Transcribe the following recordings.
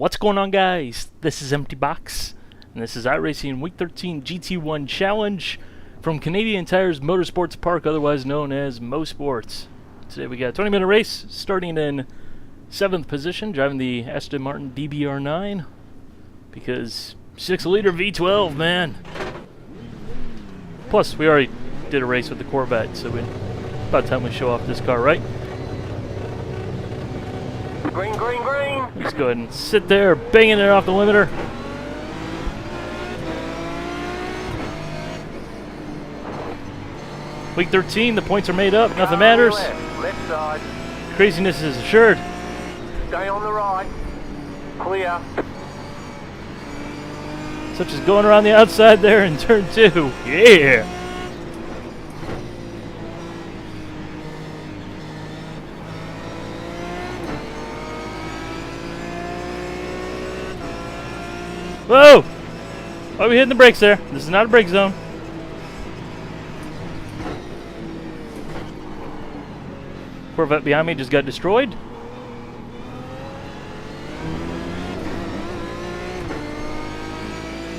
What's going on, guys? This is Empty Box, and this is iRacing Week 13 GT1 Challenge from Canadian Tire's Motorsports Park, otherwise known as Mosport. Today we got a 20-minute race, starting in 7th position, driving the Aston Martin DBR9, because 6-liter V12, man. Plus, we already did a race with the Corvette, so about time we show off this car, right? Green, green, green! Just go ahead and sit there, banging it off the limiter. Week 13, the points are made up, nothing matters. Left side. Craziness is assured. Stay on the right. Clear. Such as going around the outside there in turn 2. Yeah! Whoa! Why are we hitting the brakes there? This is not a brake zone. Corvette behind me just got destroyed.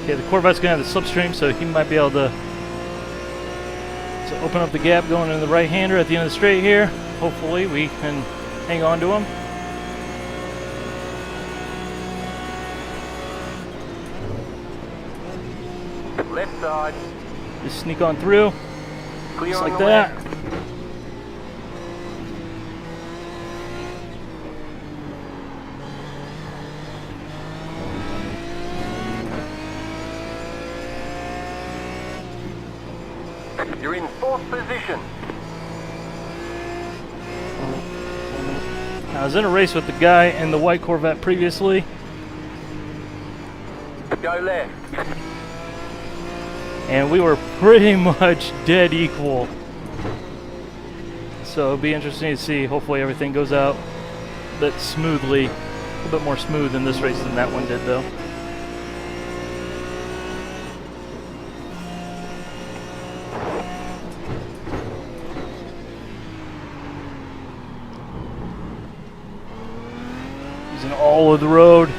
Okay, the Corvette's going to have the slipstream, so he might be able to open up the gap going into the right-hander at the end of the straight here. Hopefully we can hang on to him. Left side. Just sneak on through. Clear Just on like the that. left. You're in 4th position. I was in a race with the guy in the white Corvette previously, Go left. and we were pretty much dead equal. So it'll be interesting to see. Hopefully everything goes out a bit smoothly, a little bit more smooth in this race than that one did, though. Using all of the road.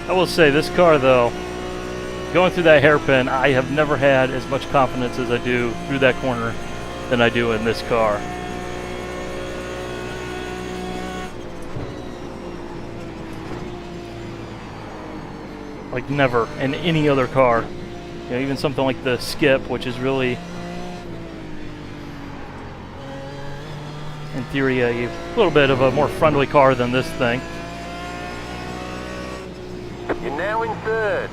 I will say, this car, though, going through that hairpin, I have never had as much confidence as I do through that corner than I do in this car. Like never in any other car. You know, even something like the Skip, which is really, in theory, a little bit of a more friendly car than this thing. You're now in 3rd.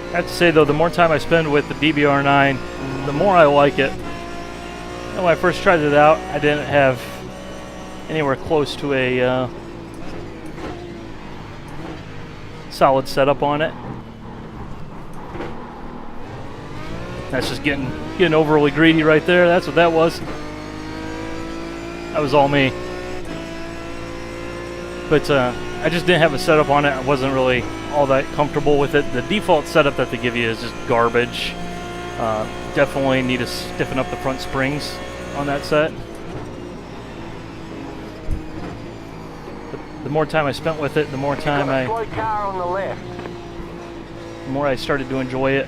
I have to say, though, the more time I spend with the DBR9, the more I like it. And when I first tried it out, I didn't have anywhere close to a solid setup on it. That's just getting overly greedy right there. That's what that was. That was all me. But I just didn't have a setup on it. I wasn't really all that comfortable with it. The default setup that they give you is just garbage. Definitely need to stiffen up the front springs on that set. The more time I spent with it, the more time Slow car on the left. the more I started to enjoy it.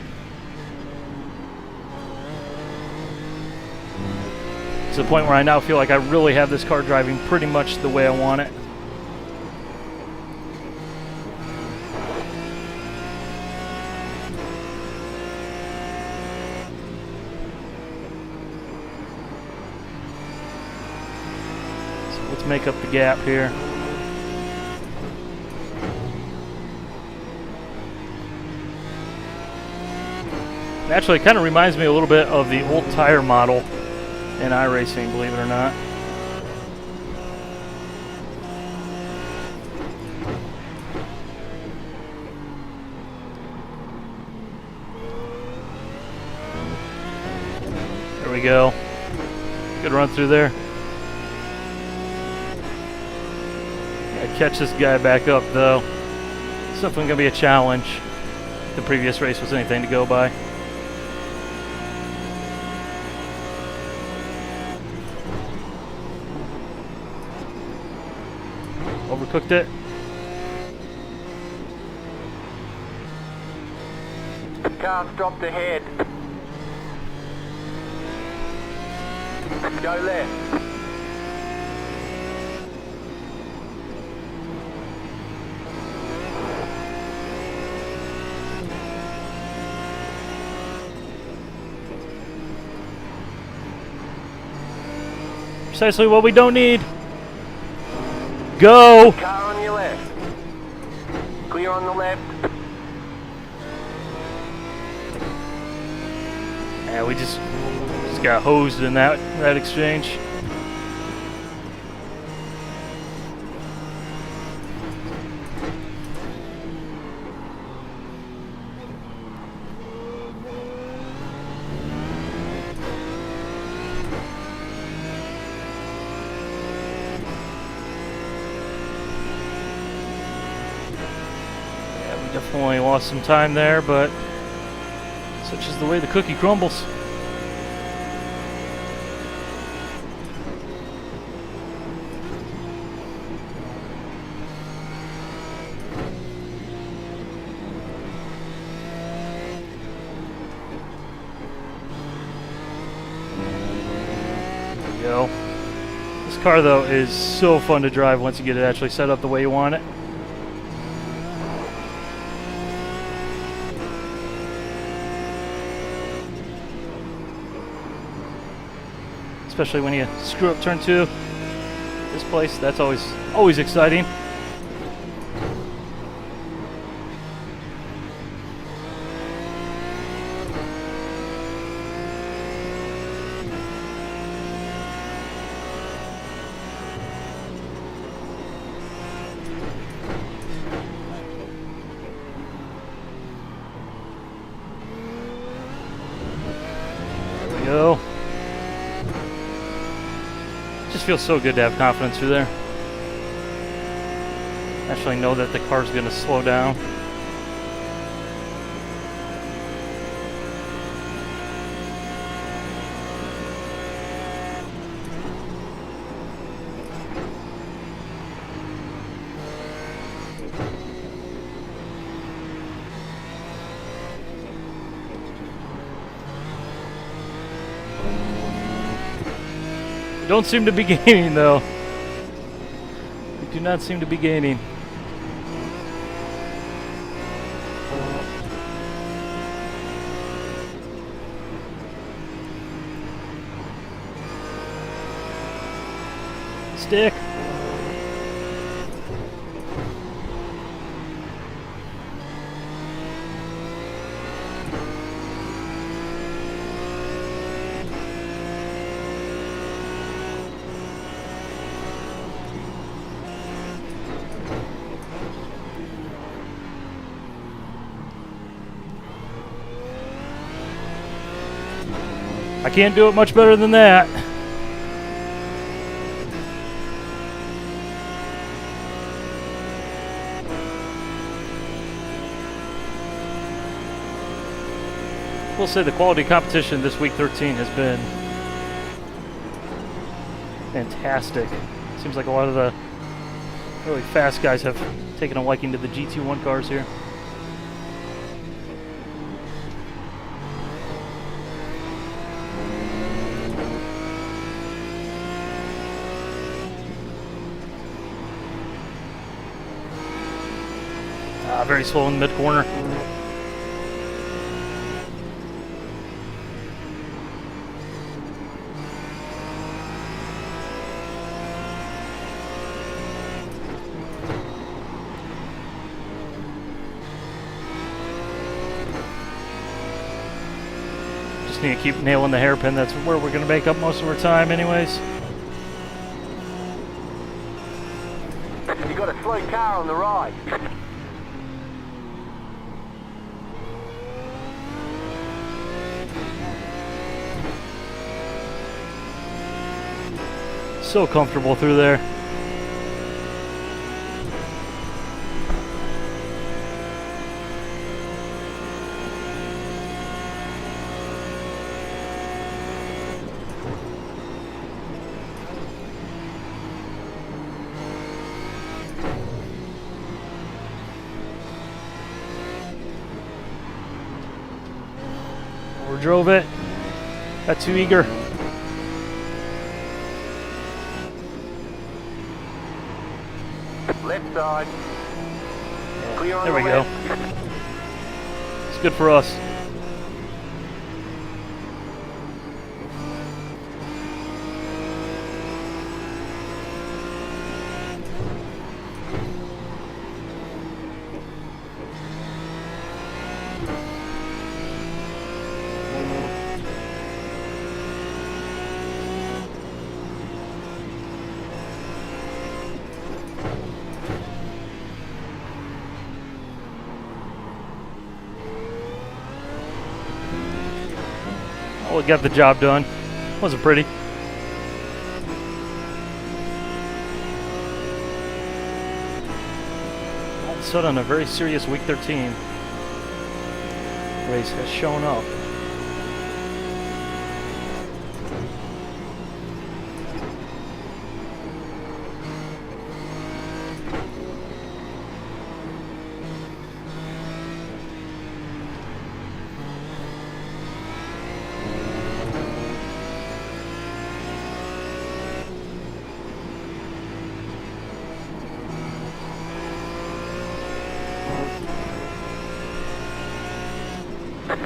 To the point where I now feel like I really have this car driving pretty much the way I want it. So let's make up the gap here. Actually, it kind of reminds me a little bit of the old tire model in iRacing, believe it or not. There we go. Good run through there. Gotta catch this guy back up though. It's definitely gonna be a challenge. The previous race was anything to go by. Overcooked it. Car's dropped ahead. Go left. Precisely what we don't need. Go! Car on your left. Clear on the left. Yeah, we just got hosed in that exchange. Yeah, we definitely lost some time there, but such is the way the cookie crumbles. There we go. This car though is so fun to drive once you get it actually set up the way you want it. Especially when you screw up turn 2. This place, that's always exciting. There we go. Just feels so good to have confidence through there. Actually know that the car's going to slow down. Don't seem to be gaining though. We do not seem to be gaining. Stick. I can't do it much better than that. We'll say the quality competition this week 13 has been fantastic. Seems like a lot of the really fast guys have taken a liking to the GT1 cars here. Very slow in the mid-corner. Just need to keep nailing the hairpin. That's where we're going to make up most of our time anyways. You got a slow car on the right. So comfortable through there. Overdrove it. Got too eager. Left side. Clear on There the we go. left. It's good for us. Oh, it got the job done. Wasn't pretty. All of a sudden, a very serious Week 13 race has shown up.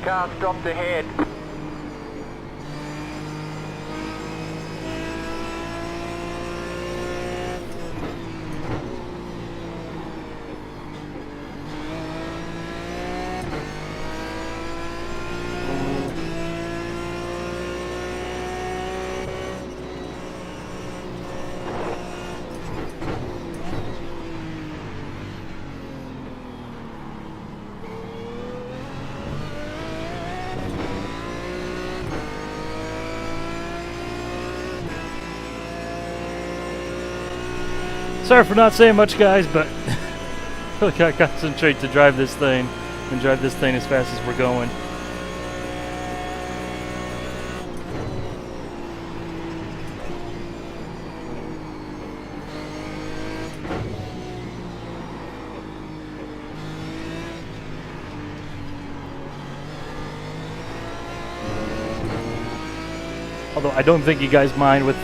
Car stopped ahead. Sorry for not saying much, guys, but really gotta concentrate to drive this thing and drive this thing as fast as we're going. Although I don't think you guys mind with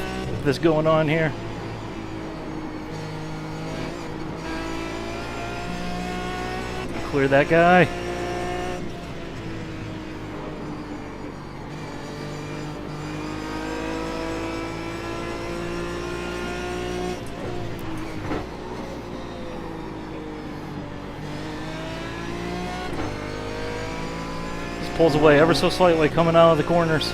this going on here. Clear that guy. Just pulls away ever so slightly coming out of the corners.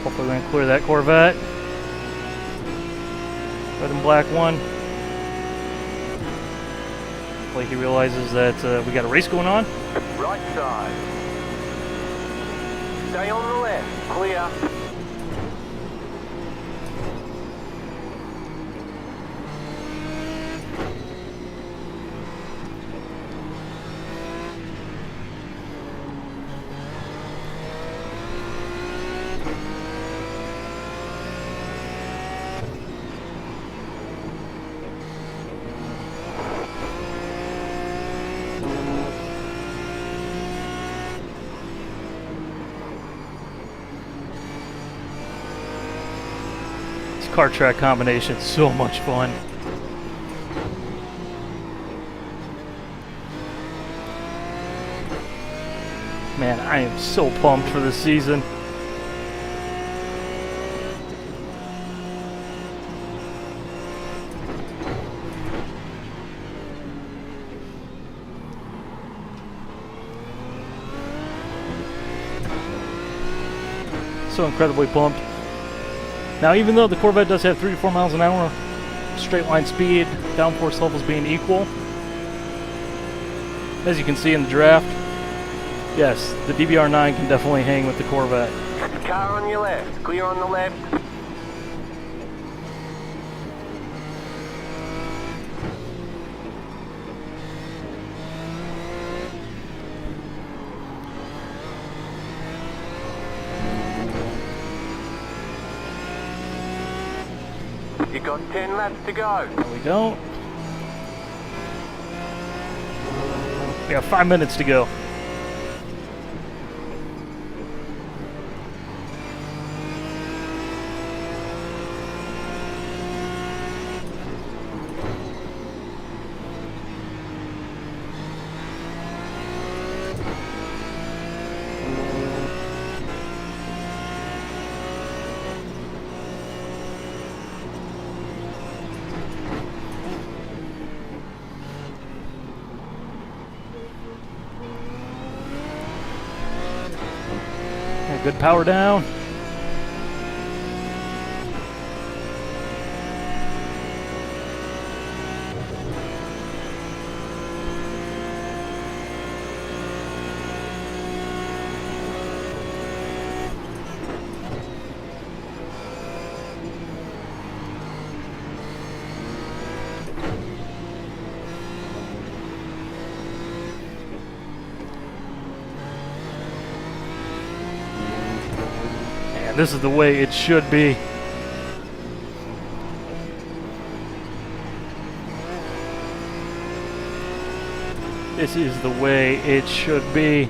Hopefully we're going to clear that Corvette. Red and black one. Hopefully he realizes that we got a race going on. Right side. Stay on the left. Clear. Car track combination, so much fun. Man, I am so pumped for this season. So incredibly pumped. Now, even though the Corvette does have 3 to 4 miles an hour straight line speed, downforce levels being equal. As you can see in the draft, yes, the DBR9 can definitely hang with the Corvette. Car on your left. Clear on the left. You got 10 laps to go. No, we don't. We have 5 minutes to go. Good power down. This is the way it should be. This is the way it should be.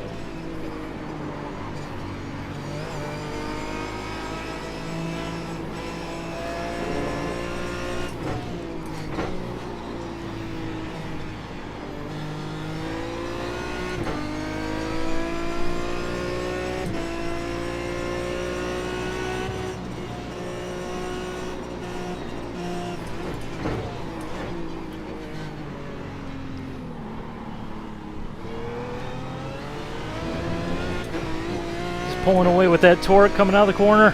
Pulling away with that torque coming out of the corner.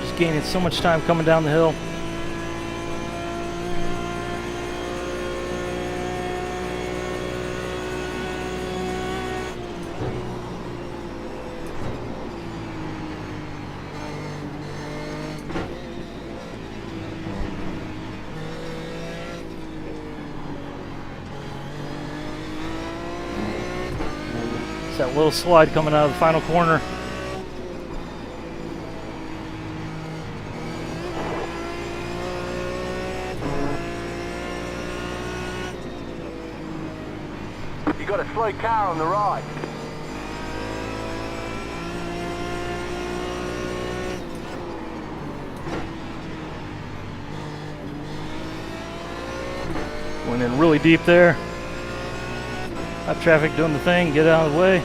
Just gaining so much time coming down the hill. That little slide coming out of the final corner. You got a slow car on the right. Went in really deep there. Got traffic doing the thing, get out of the way.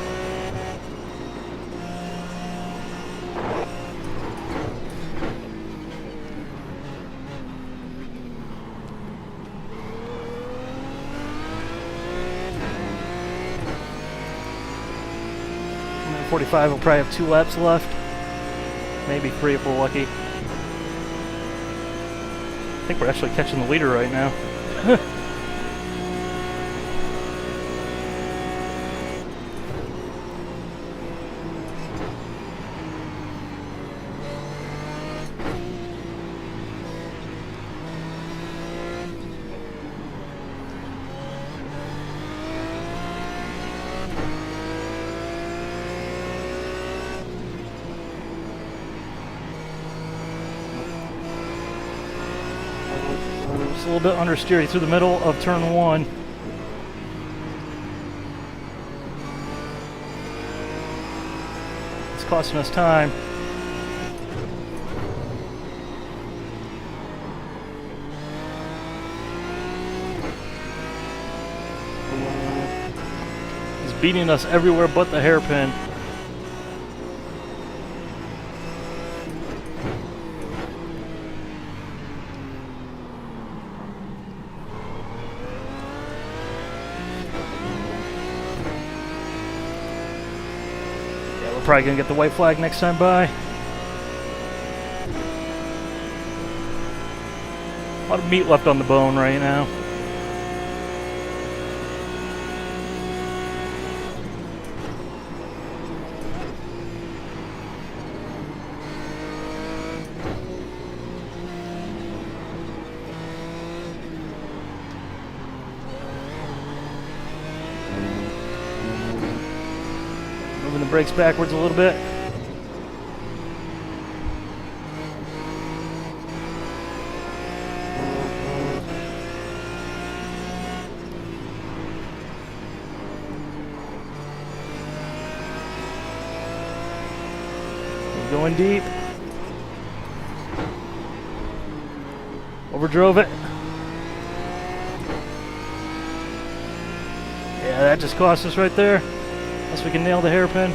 And then 45 will probably have 2 laps left. Maybe 3 if we're lucky. I think we're actually catching the leader right now. Just a little bit understeery through the middle of turn 1. It's costing us time. It's beating us everywhere but the hairpin. Probably gonna get the white flag next time by. lot of meat left on the bone right now. Moving the brakes backwards a little bit. Going deep. Overdrove it. Yeah, that just cost us right there. Unless we can nail the hairpin.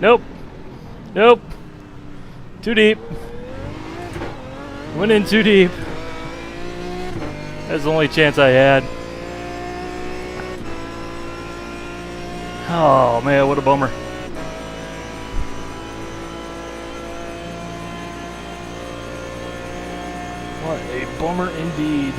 Nope. Nope. Too deep. Went in too deep. That's the only chance I had. Oh man, what a bummer. What a bummer indeed.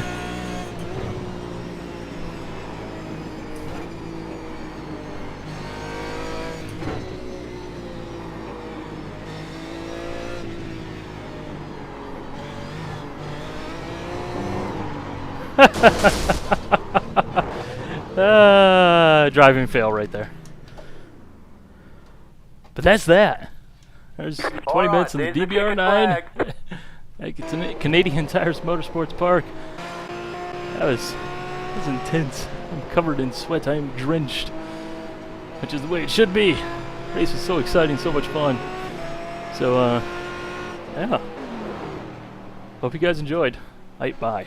Driving fail right there. But that's that. There's 20 minutes in the DBR9. It's in Canadian Tires Motorsports Park. That was intense. I'm covered in sweat. I am drenched, which is the way it should be. The race was so exciting, so much fun. So, yeah. Hope you guys enjoyed. Bye.